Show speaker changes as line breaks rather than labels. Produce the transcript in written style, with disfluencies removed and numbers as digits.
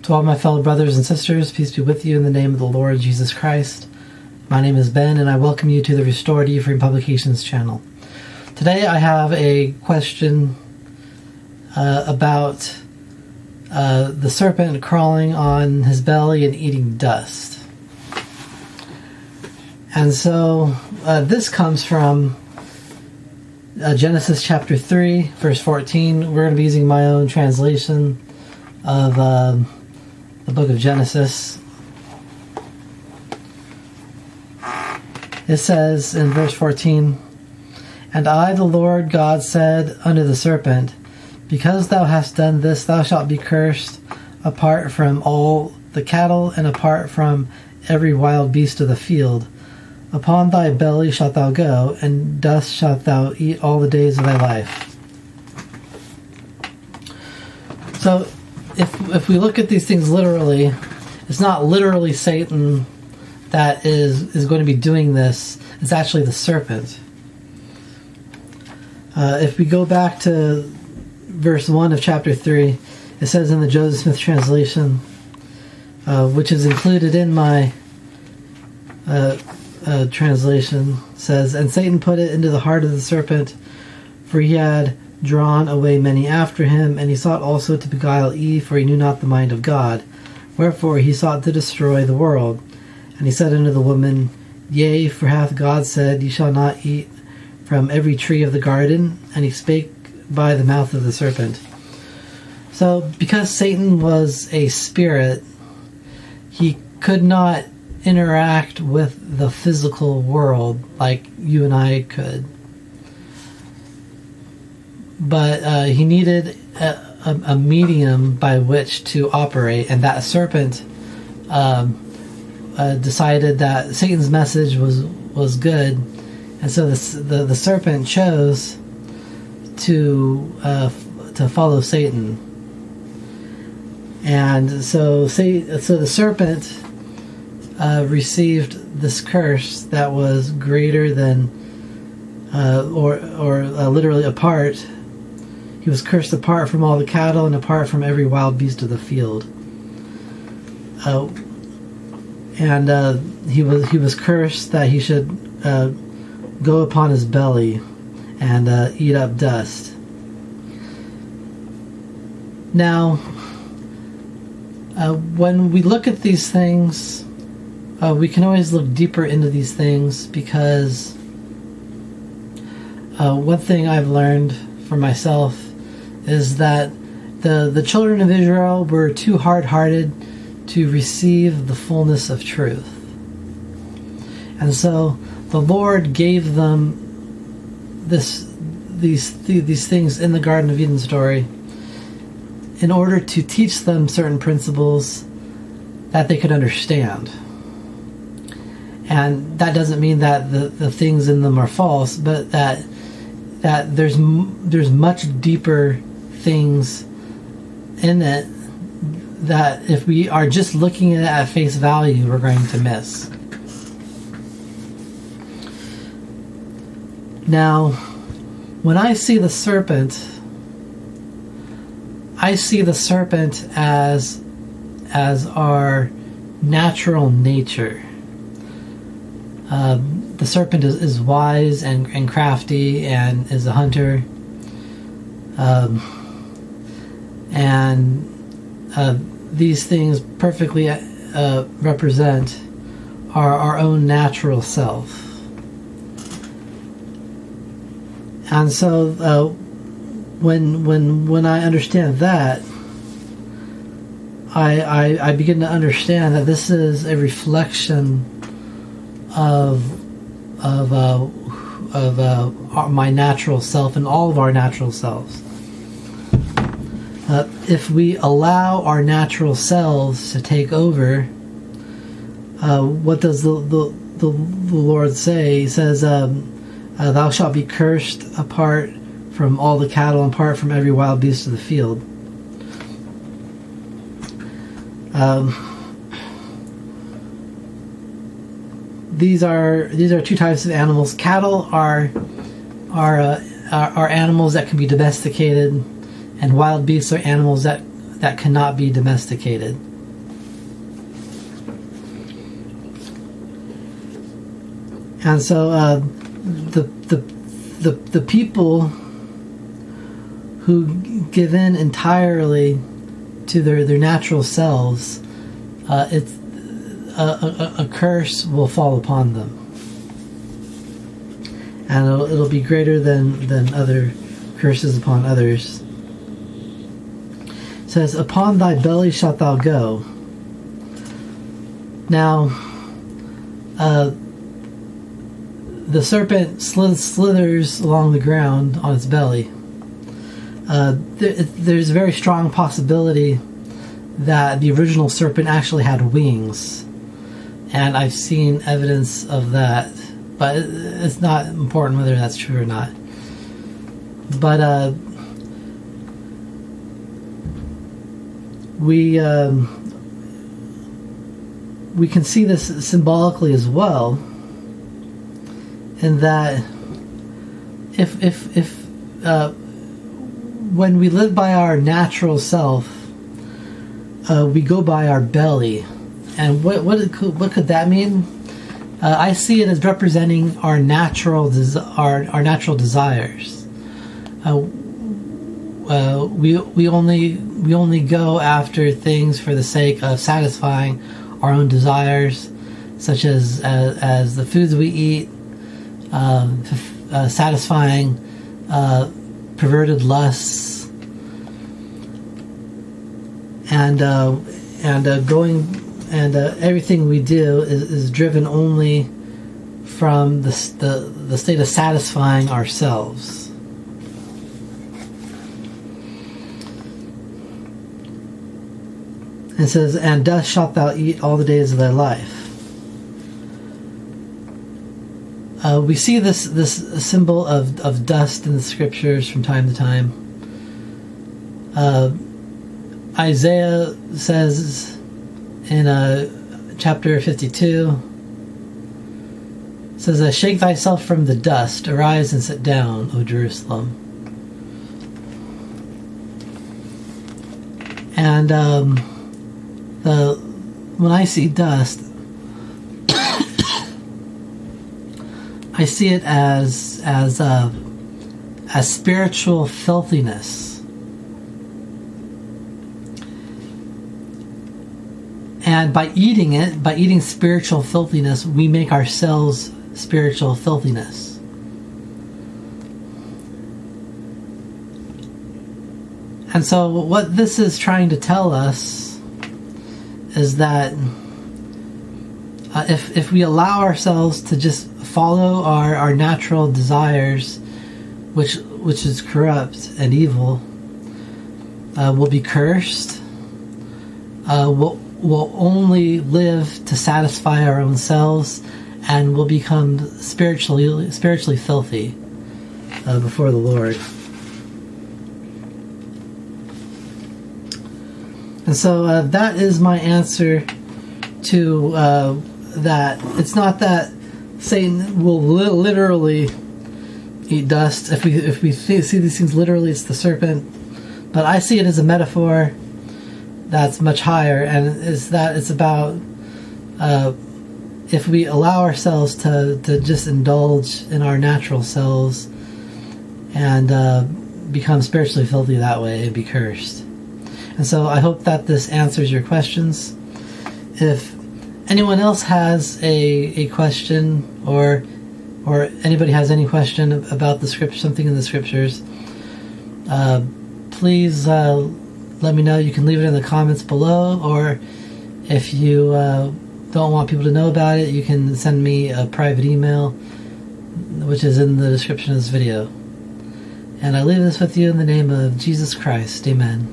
To all my fellow brothers and sisters, peace be with you in the name of the Lord Jesus Christ. My name is Ben, and I welcome you to the Restored Ephraim Publications channel. Today I have a question about the serpent crawling on his belly and eating dust. And so this comes from Genesis chapter 3, verse 14. We're going to be using my own translation of the book of Genesis. It says in verse 14, "And I, the Lord God, said unto the serpent, Because thou hast done this, thou shalt be cursed apart from all the cattle, and apart from every wild beast of the field. Upon thy belly shalt thou go, and dust shalt thou eat all the days of thy life." So, if we look at these things literally, it's not literally Satan that is going to be doing this. It's actually the serpent. If we go back to verse 1 of chapter 3, it says in the Joseph Smith translation, which is included in my translation, says, "And Satan put it into the heart of the serpent, for he had drawn away many after him, and he sought also to beguile Eve, for he knew not the mind of God. Wherefore he sought to destroy the world. And he said unto the woman, Yea, for hath God said, Ye shall not eat from every tree of the garden? And he spake by the mouth of the serpent." So, because Satan was a spirit, he could not interact with the physical world like you and I could. But he needed a medium by which to operate, and that serpent decided that Satan's message was good, and so the serpent chose to follow Satan. And so the serpent received this curse that was greater than or literally apart. He was cursed apart from all the cattle and apart from every wild beast of the field. And he was cursed that he should go upon his belly and eat up dust. Now, when we look at these things, we can always look deeper into these things, because one thing I've learned for myself is that the children of Israel were too hard-hearted to receive the fullness of truth. And so the Lord gave them these things in the Garden of Eden story in order to teach them certain principles that they could understand. And that doesn't mean that the things in them are false, but that there's much deeper things in it that if we are just looking at it at face value, we're going to miss. Now, when I see the serpent, I see the serpent as our natural nature. The serpent is wise and crafty and is a hunter. These things perfectly represent our own natural self. And so when I understand that, I begin to understand that this is a reflection of my natural self and all of our natural selves. If we allow our natural selves to take over, what does the Lord say? He says, "Thou shalt be cursed apart from all the cattle and apart from every wild beast of the field." These are two types of animals. Cattle are animals that can be domesticated, and wild beasts are animals that cannot be domesticated. And so the people who give in entirely to their natural selves, a curse will fall upon them, and it'll be greater than other curses upon others. It says, "Upon thy belly shalt thou go." Now, the serpent slithers along the ground on its belly. There's a very strong possibility that the original serpent actually had wings, and I've seen evidence of that, but it's not important whether that's true or not. But we can see this symbolically as well, in that if when we live by our natural self, we go by our belly. And what could that mean? I see it as representing our natural desires. We only go after things for the sake of satisfying our own desires, such as the foods we eat, satisfying perverted lusts, and everything we do is driven only from the state of satisfying ourselves. It says, "And dust shalt thou eat all the days of thy life." We see this symbol of dust in the scriptures from time to time. Isaiah says in chapter 52, says, "Shake thyself from the dust, arise and sit down, O Jerusalem." And when I see dust, I see it as spiritual filthiness. And by eating spiritual filthiness, we make ourselves spiritual filthiness. And so what this is trying to tell us is that if we allow ourselves to just follow our natural desires, which is corrupt and evil, we'll be cursed. We'll only live to satisfy our own selves, and we'll become spiritually filthy before the Lord. And so that is my answer to that. It's not that Satan will literally eat dust. If we see these things literally, it's the serpent. But I see it as a metaphor that's much higher, and it's about if we allow ourselves to just indulge in our natural selves and become spiritually filthy that way and be cursed. And so I hope that this answers your questions. If anyone else has a question, or anybody has any question about the scripture, something in the scriptures, please let me know. You can leave it in the comments below, or if you don't want people to know about it, you can send me a private email, which is in the description of this video. And I leave this with you in the name of Jesus Christ. Amen.